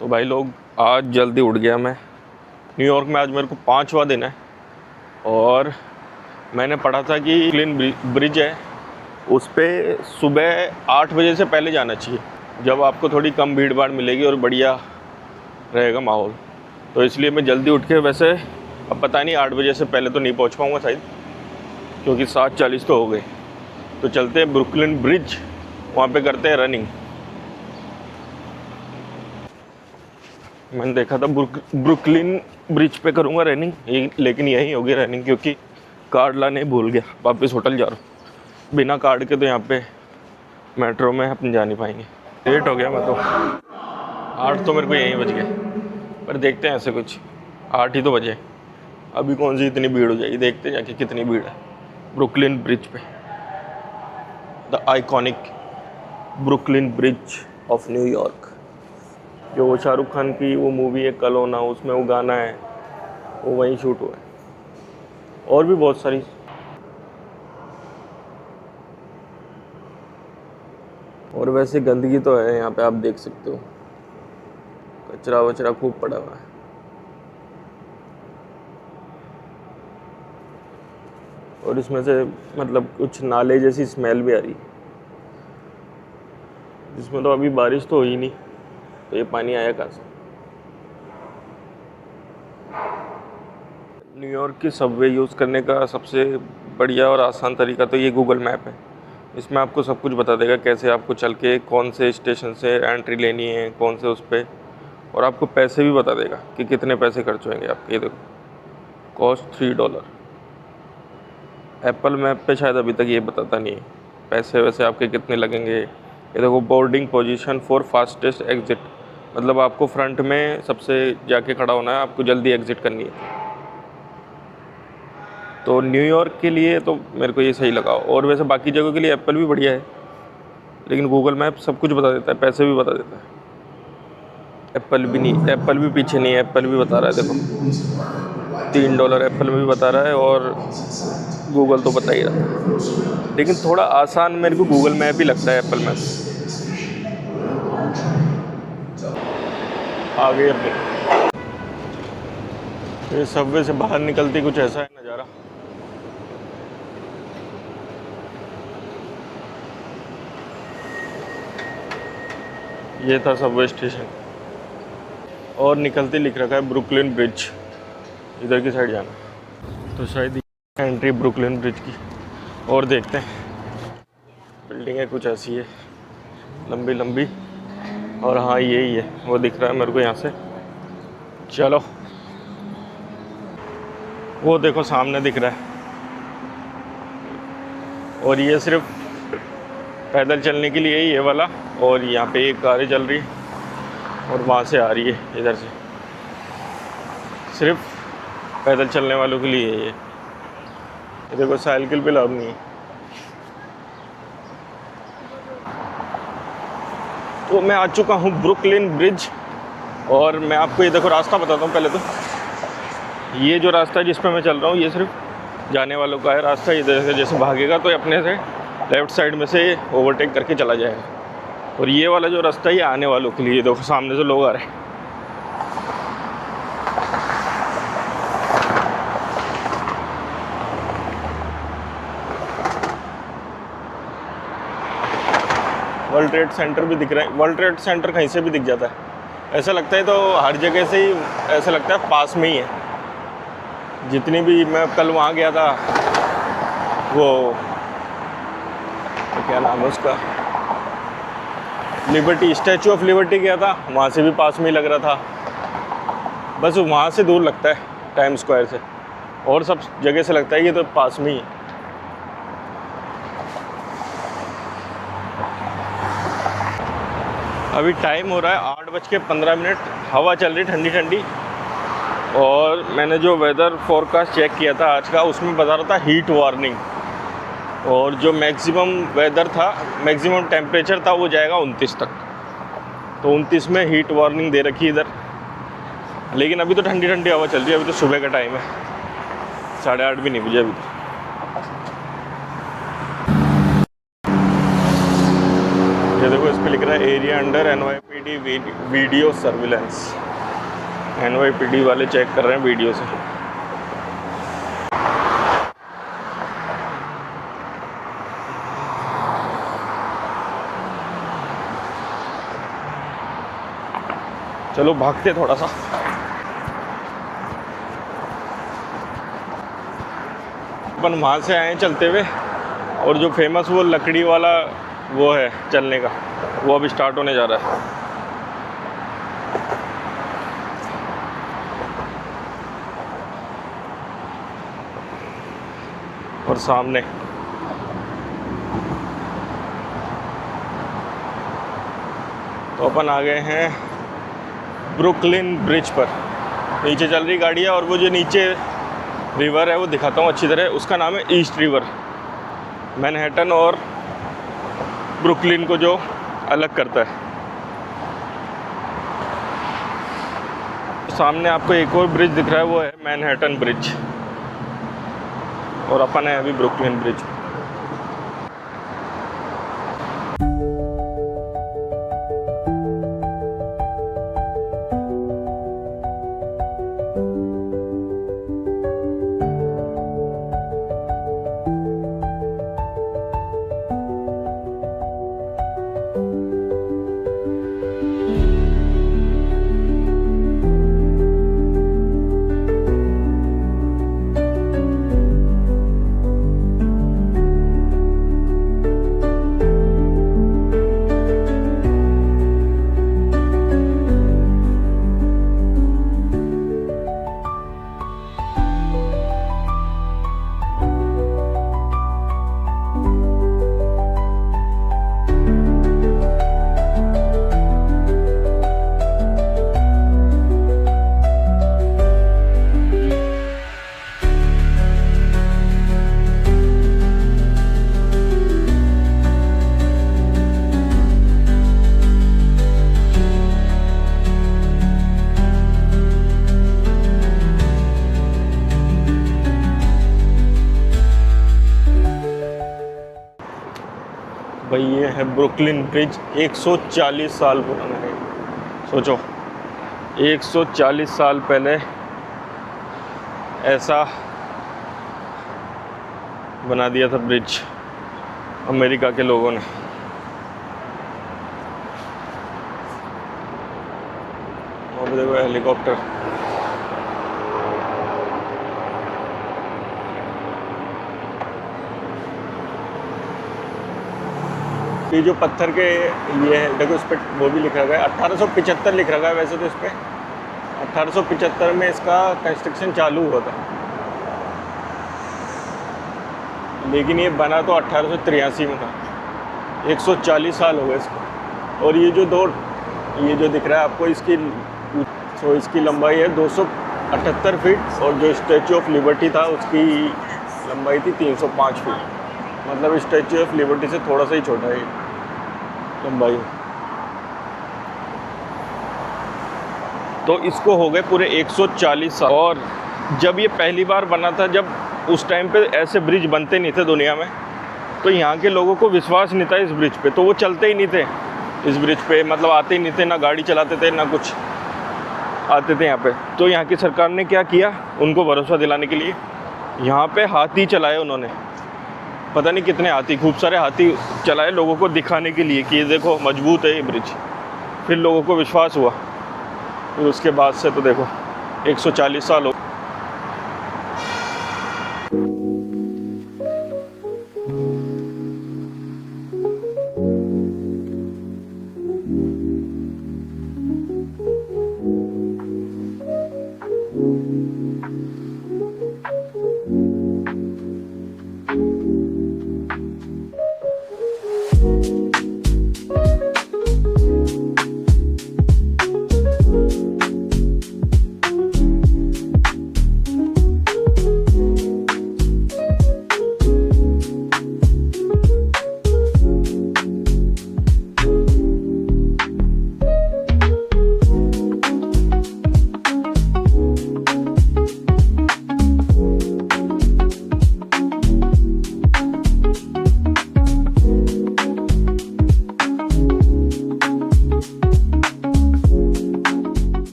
तो भाई लोग, आज जल्दी उठ गया मैं। न्यूयॉर्क में आज मेरे को 5वां दिन है और मैंने पढ़ा था कि ब्रुकलिन ब्रिज है, उस पर सुबह 8 बजे से पहले जाना चाहिए, जब आपको थोड़ी कम भीड़ भाड़ मिलेगी और बढ़िया रहेगा माहौल। तो इसलिए मैं जल्दी उठ के, वैसे अब पता नहीं 8 बजे से पहले तो नहीं पहुंच पाऊंगा शायद, क्योंकि 7:40 तो हो गए। तो चलते हैं ब्रुकलिन ब्रिज, वहाँ पे करते हैं रनिंग। मैंने देखा था ब्रुकलिन ब्रिज पे करूँगा रनिंग, लेकिन यही होगी रनिंग, क्योंकि कार्ड लाने भूल गया। वापस होटल जा रहा हूँ बिना कार्ड के, तो यहाँ पे मेट्रो में अपन जा नहीं पाएंगे। लेट हो गया मैं तो, 8 तो मेरे को यहीं बज गए, पर देखते हैं ऐसे कुछ 8 ही तो बजे। अभी कौन सी इतनी भीड़ हो जाएगी, देखते हैं जाके कितनी भीड़ है ब्रुकलिन ब्रिज पे। The iconic Brooklyn bridge of New York, जो वो शाहरुख खान की वो मूवी है कल हो ना, उसमें वो गाना है, वो वहीं शूट हुआ है। और भी बहुत सारी। और वैसे गंदगी तो है यहाँ पे, आप देख सकते हो, कचरा वचरा खूब पड़ा हुआ है। और इसमें से मतलब कुछ नाले जैसी स्मेल भी आ रही है, जिसमें तो अभी बारिश तो हुई नहीं, तो ये पानी आया कहाँ से। न्यूयॉर्क की सबवे यूज़ करने का सबसे बढ़िया और आसान तरीका तो ये गूगल मैप है। इसमें आपको सब कुछ बता देगा, कैसे आपको चल के कौन से स्टेशन से एंट्री लेनी है, कौन से उस पर, और आपको पैसे भी बता देगा कि कितने पैसे खर्च होंगे आपके। ये देखो, कॉस्ट $3। एप्पल मैप पे शायद अभी तक ये बताता नहीं है पैसे वैसे आपके कितने लगेंगे। ये देखो, boarding position for fastest exit, मतलब आपको फ्रंट में सबसे जाके खड़ा होना है, आपको जल्दी एग्जिट करनी है। तो न्यूयॉर्क के लिए तो मेरे को ये सही लगा। और वैसे बाकी जगहों के लिए एप्पल भी बढ़िया है, लेकिन गूगल मैप सब कुछ बता देता है, पैसे भी बता देता है। एप्पल भी नहीं, एप्पल भी पीछे नहीं है, एप्पल भी बता रहा है। देखो, $3 एप्पल में भी बता रहा है, और गूगल तो बता ही रहा है। लेकिन थोड़ा आसान मेरे को गूगल मैप ही लगता है एप्पल मैप। आगे अपने ये सबवे से बाहर निकलती कुछ ऐसा है नज़ारा। ये था सबवे स्टेशन, और निकलते लिख रखा है ब्रुकलिन ब्रिज, इधर की साइड जाना। तो शायद एंट्री ब्रुकलिन ब्रिज की। और देखते हैं, बिल्डिंगें कुछ ऐसी है लंबी लंबी, और हाँ यही है, वो दिख रहा है मेरे को यहाँ से। चलो, वो देखो सामने दिख रहा है, और ये सिर्फ पैदल चलने के लिए ये वाला। और यहाँ पे एक कारें चल रही है, और वहाँ से आ रही है इधर से, सिर्फ पैदल चलने वालों के लिए ये देखो, साइकिल पे लाभ नहीं है। तो मैं आ चुका हूँ ब्रुकलिन ब्रिज, और मैं आपको ये देखो रास्ता बताता हूँ पहले तो। ये जो रास्ता है जिस पर मैं चल रहा हूँ, ये सिर्फ जाने वालों का है रास्ता। इधर से जैसे भागेगा तो अपने से लेफ़्ट साइड में से ओवरटेक करके चला जाएगा। और ये वाला जो रास्ता है ये आने वालों के लिए। देखो सामने से लोग आ रहे हैं। वर्ल्ड ट्रेड सेंटर भी दिख रहा है। वर्ल्ड ट्रेड सेंटर कहीं से भी दिख जाता है, ऐसा लगता है। तो हर जगह से ही ऐसा लगता है पास में ही है। जितनी भी, मैं कल वहाँ गया था, वो क्या नाम है उसका, लिबर्टी, स्टैचू ऑफ लिबर्टी गया था, वहाँ से भी पास में ही लग रहा था। बस वहाँ से दूर लगता है टाइम स्क्वायर से, और सब जगह से लगता है ये तो पास में ही है। अभी टाइम हो रहा है 8:15। हवा चल रही ठंडी ठंडी, और मैंने जो वेदर फोरकास्ट चेक किया था आज का, उसमें बता रहा था हीट वार्निंग। और जो मैक्सिमम वेदर था, मैक्सिमम टेम्परेचर था, वो जाएगा 29 तक। तो 29 में हीट वार्निंग दे रखी इधर। लेकिन अभी तो ठंडी ठंडी हवा चल रही है, अभी तो सुबह का टाइम है, 8:30 भी नहीं बजे अभी तो। ये देखो इस पे लिख रहा है area under NYPD video surveillance. NYPD वाले चेक कर रहे हैं वीडियो से। चलो भागते थोड़ा सा। अपन वहाँ से आए चलते हुए, और जो फेमस वो लकड़ी वाला वो है चलने का, वो अभी स्टार्ट होने जा रहा है। और सामने तो अपन आ गए हैं ब्रुकलिन ब्रिज पर। नीचे चल रही गाड़ी है, और वो जो नीचे रिवर है वो दिखाता हूँ अच्छी तरह। उसका नाम है ईस्ट रिवर। मैनहट्टन और ब्रुकलिन को जो अलग करता है। सामने आपको एक और ब्रिज दिख रहा है, वो है मैनहट्टन ब्रिज, और अपन है अभी ब्रुकलिन ब्रिज। भाई ये है ब्रुकलिन ब्रिज। 140 साल पुराना है। सोचो 140 साल पहले ऐसा बना दिया था ब्रिज अमेरिका के लोगों ने। वहाँ पे देखो हेलीकॉप्टर। ये जो पत्थर के ये है, देखो इस पर वो भी लिखा गया है 1875 लिख रखा है। वैसे तो इस पर 1875 में इसका कंस्ट्रक्शन चालू हुआ था, लेकिन ये बना तो 1883 में था। 140 साल हो गए इसको। और ये जो दिख रहा है आपको, इसकी लंबाई है 278 फीट, और जो स्टैचू ऑफ लिबर्टी था उसकी लंबाई थी 305 फीट। मतलब स्टैचू ऑफ लिबर्टी से थोड़ा सा ही छोटा है लंबाई। तो इसको हो गए पूरे 140 साल। और जब ये पहली बार बना था, जब उस टाइम पे ऐसे ब्रिज बनते नहीं थे दुनिया में, तो यहाँ के लोगों को विश्वास नहीं था इस ब्रिज पे, तो वो चलते ही नहीं थे इस ब्रिज पे। मतलब आते ही नहीं थे, ना गाड़ी चलाते थे ना कुछ आते थे यहाँ पे। तो यहाँ की सरकार ने क्या किया, उनको भरोसा दिलाने के लिए यहाँ पे हाथी चलाए उन्होंने। पता नहीं कितने हाथी, खूब सारे हाथी चलाए लोगों को दिखाने के लिए कि ये देखो मजबूत है ये ब्रिज। फिर लोगों को विश्वास हुआ। फिर उसके बाद से तो देखो 140 साल हो।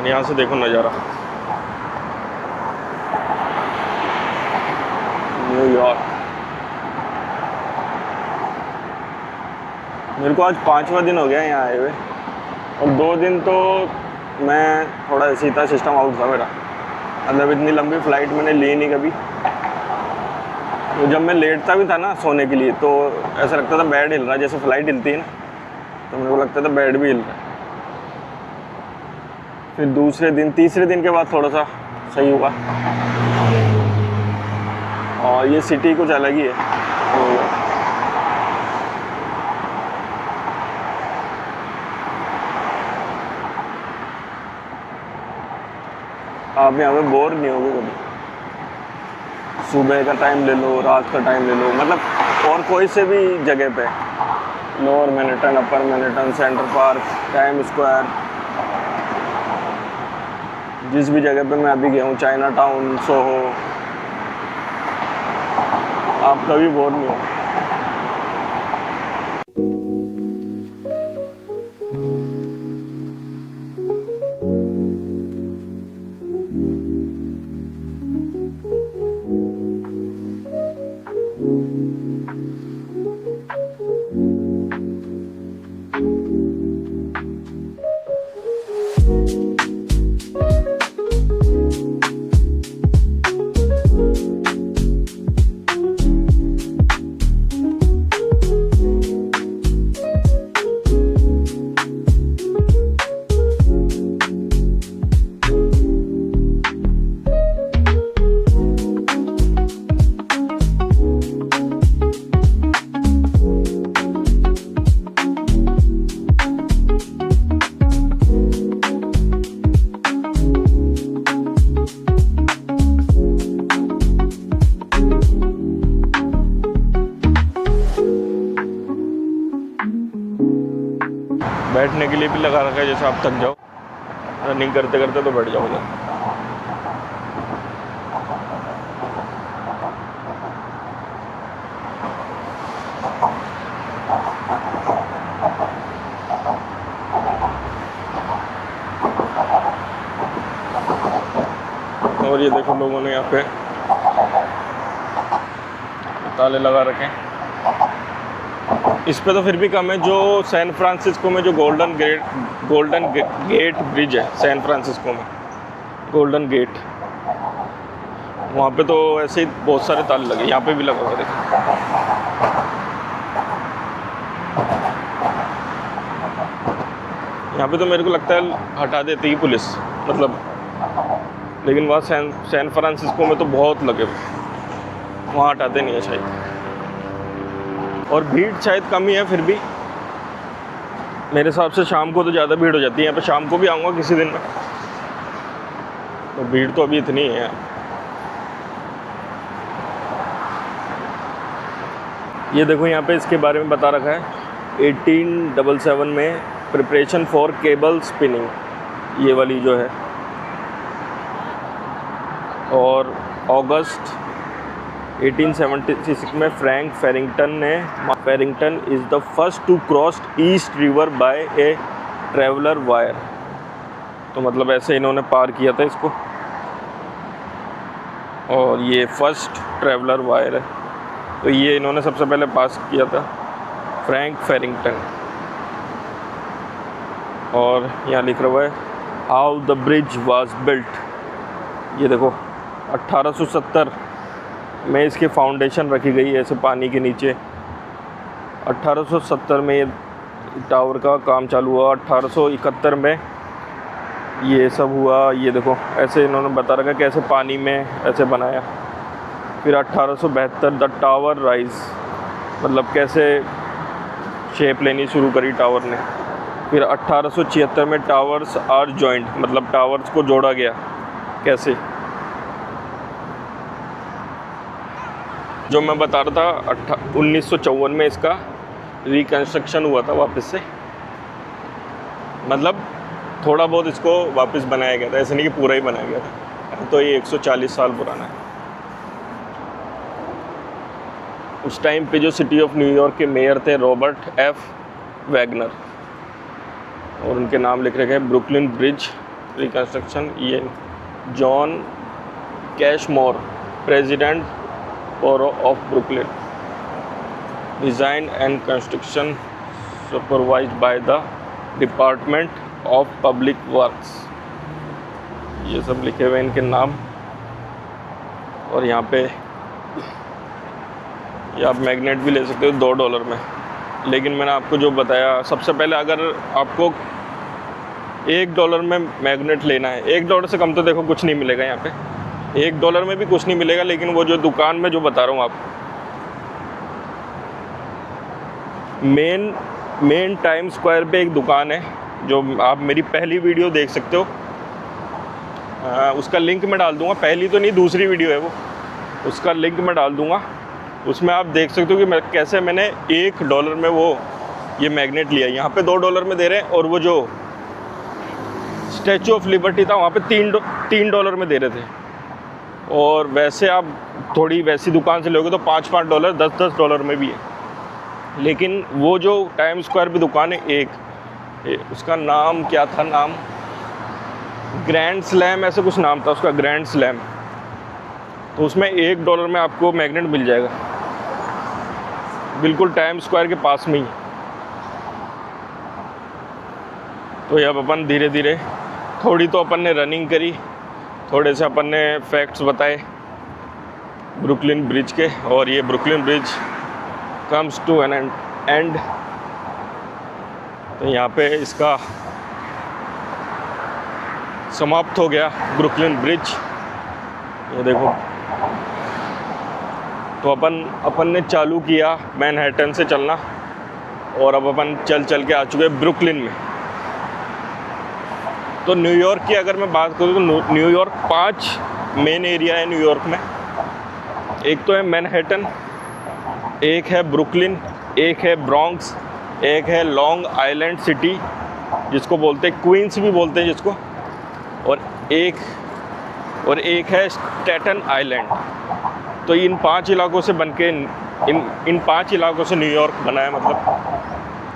और यहाँ से देखो नज़ारा न्यूयॉर्क। मेरे को आज 5वां दिन हो गया यहाँ आए हुए, और 2 दिन तो मैं थोड़ा ऐसे ही था, सिस्टम आउट था मेरा। मतलब इतनी लंबी फ़्लाइट मैंने ली नहीं कभी। तो जब मैं लेटता भी था ना सोने के लिए, तो ऐसा लगता था बेड हिल रहा है, जैसे फ़्लाइट हिलती है ना, तो मेरे को लगता था बेड भी हिल रहा है। फिर दूसरे दिन, तीसरे दिन के बाद थोड़ा सा सही हुआ। और ये सिटी कुछ अलग ही है। तो आप यहाँ पे बोर नहीं होगे कभी। सुबह का टाइम ले लो, रात का टाइम ले लो, मतलब और कोई से भी जगह पे, lower Manhattan, upper Manhattan, Central Park, time square, जिस भी जगह पे मैं अभी गया हूँ, चाइना टाउन, सोहो, आप कभी बोर नहीं हो। बैठने के लिए भी लगा रखा है, जैसे आप थक जाओ रनिंग करते करते तो बैठ जाओगे। और ये देखो लोगों ने यहाँ पे ताले लगा रखे हैं। इस पे तो फिर भी कम है। जो सैन फ्रांसिस्को में जो गोल्डन गेट ब्रिज है, सैन फ्रांसिस्को में गोल्डन गेट, वहाँ पे तो ऐसे ही बहुत सारे ताले लगे। यहाँ पे भी लगा हुआ देखो। यहाँ पे तो मेरे को लगता है हटा देती है पुलिस, मतलब, लेकिन वहाँ सैन फ्रांसिस्को में तो बहुत लगे हुए, वहाँ हटाते नहीं है शायद। और भीड़ शायद कम ही है, फिर भी मेरे हिसाब से शाम को तो ज़्यादा भीड़ हो जाती है यहाँ पे। शाम को भी आऊँगा किसी दिन में, तो भीड़ तो अभी इतनी ही है। ये देखो यहाँ पे इसके बारे में बता रखा है 1877 में प्रिपरेशन फॉर केबल स्पिनिंग, ये वाली जो है। और अगस्त 1876 में Frank Farrington is the first to cross East River by a traveller wire. तो मतलब ऐसे इन्होंने पार किया था इसको, और ये फर्स्ट ट्रेवलर वायर है। तो ये इन्होंने सबसे पहले पास किया था, फ्रैंक फेरिंगटन। और यहाँ लिख रहा है how the bridge was built. ये देखो 1870 में इसकी फाउंडेशन रखी गई है ऐसे पानी के नीचे। 1870 में ये टावर का काम चालू हुआ। 1871 में ये सब हुआ। ये देखो ऐसे इन्होंने बता रखा कैसे पानी में ऐसे बनाया। फिर 1872 द टावर राइज, मतलब कैसे शेप लेनी शुरू करी टावर ने। फिर 1876 में टावर्स आर जॉइंट, मतलब टावर्स को जोड़ा गया कैसे, जो मैं बता रहा था। 1954 में इसका रिकन्स्ट्रक्शन हुआ था वापस से, मतलब थोड़ा बहुत इसको वापस बनाया गया था, ऐसे नहीं कि पूरा ही बनाया गया था। तो ये 140 साल पुराना है। उस टाइम पे जो सिटी ऑफ न्यूयॉर्क के मेयर थे रॉबर्ट एफ वैगनर, और उनके नाम लिख रखे हैं ब्रुकलिन ब्रिज रिकंस्ट्रक्शन, ये John Cashmore, president borough of Brooklyn, design and construction supervised by the department of public works. ये सब लिखे हुए इनके नाम। और यहाँ पे ये आप मैग्नेट भी ले सकते हो $2 में, लेकिन मैंने आपको जो बताया, सबसे पहले अगर आपको $1 में मैग्नेट लेना है, $1 से कम तो देखो कुछ नहीं मिलेगा यहाँ पे, $1 में भी कुछ नहीं मिलेगा। लेकिन वो जो दुकान में जो बता रहा हूँ आपको, मेन टाइम स्क्वायर पे एक दुकान है, जो आप मेरी पहली वीडियो देख सकते हो, उसका लिंक मैं डाल दूंगा। पहली तो नहीं, दूसरी वीडियो है वो, उसका लिंक मैं डाल दूंगा। उसमें आप देख सकते हो कि कैसे मैंने $1 में वो ये मैग्नेट लिया। यहाँ पे $2 में दे रहे हैं, और वो जो स्टैचू ऑफ लिबर्टी था वहाँ पे $3 में दे रहे थे। और वैसे आप थोड़ी वैसी दुकान से लोगे तो $5 $10 में भी है। लेकिन वो जो टाइम स्क्वायर पे दुकान है, उसका नाम क्या था, नाम ग्रैंड स्लैम ऐसे कुछ नाम था उसका, ग्रैंड स्लैम। तो उसमें $1 में आपको मैग्नेट मिल जाएगा, बिल्कुल टाइम स्क्वायर के पास में ही। तो ये अब अपन धीरे धीरे, थोड़ी तो अपन ने रनिंग करी, थोड़े से अपन ने फैक्ट्स बताए ब्रुकलिन ब्रिज के। और ये Brooklyn bridge comes to an end. तो यहाँ पे इसका समाप्त हो गया ब्रुकलिन ब्रिज, ये देखो। तो अपन ने चालू किया मैनहट्टन से चलना, और अब अपन चल के आ चुके ब्रुकलिन में। तो न्यूयॉर्क की अगर मैं बात करूँ तो न्यूयॉर्क 5 मेन एरिया है न्यूयॉर्क में। एक तो है मैनहट्टन, एक है ब्रुकलिन, एक है ब्रॉन्क्स, एक है लॉन्ग आइलैंड सिटी जिसको बोलते हैं क्वींस भी बोलते हैं जिसको, और एक है स्टैटन आइलैंड। तो इन 5 इलाकों से बनके इन 5 इलाकों से न्यूयॉर्क बना है, मतलब।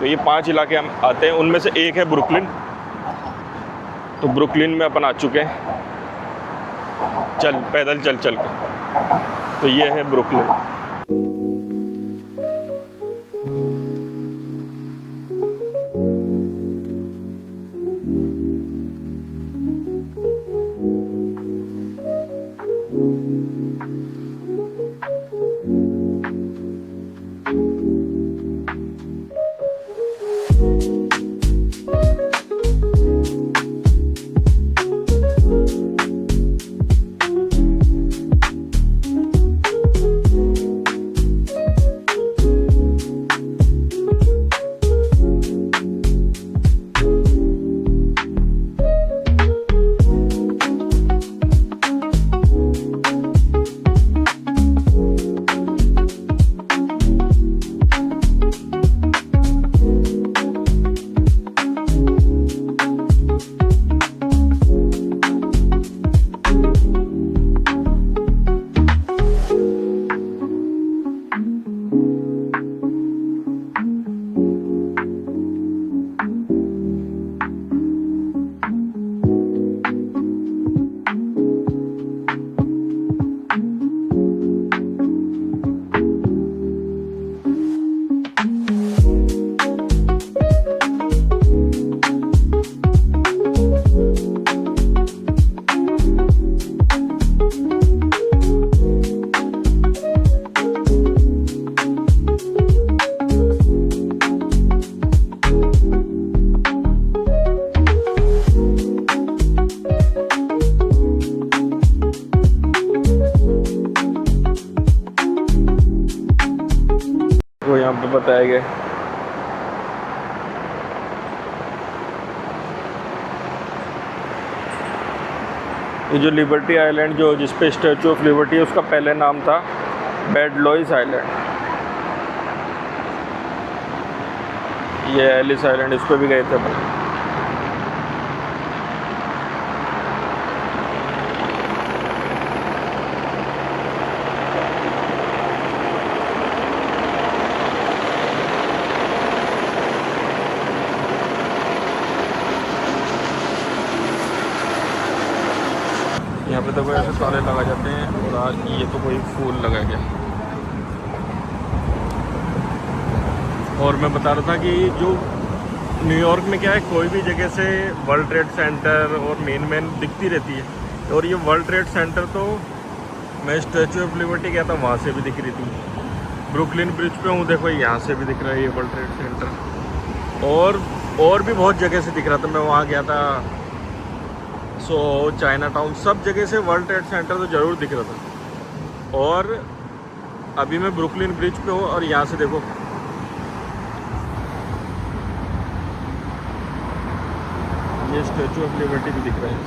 तो ये 5 इलाके हम आते हैं, उनमें से एक है ब्रुकलिन। तो ब्रुकलिन में अपन आ चुके हैं, पैदल चल के। तो ये है ब्रुकलिन। वो यहाँ पे बताया गया। ये जो लिबर्टी आइलैंड जो जिस पे स्टैचू ऑफ लिबर्टी है, उसका पहले नाम था बेड लुईस आइलैंड। ये एलिस आइलैंड, इस पे भी गए थे अपन। पे देखो ऐसे ताले लगा जाते हैं, और आज ये तो कोई फूल लगा गया। और मैं बता रहा था कि जो न्यूयॉर्क में क्या है, कोई भी जगह से वर्ल्ड ट्रेड सेंटर और मेन दिखती रहती है, और ये वर्ल्ड ट्रेड सेंटर तो मैं स्टैचू ऑफ लिबर्टी गया था वहाँ से भी दिख रही थी। ब्रुकलिन ब्रिज पे हूँ, देखो यहाँ से भी दिख रहा है ये वर्ल्ड ट्रेड सेंटर, और भी बहुत जगह से दिख रहा था। मैं वहाँ गया था, सो चाइना टाउन, सब जगह से वर्ल्ड ट्रेड सेंटर तो ज़रूर दिख रहा था। और अभी मैं ब्रुकलिन ब्रिज पे हूँ, और यहाँ से देखो ये स्टैचू ऑफ लिबर्टी भी दिख रहा है।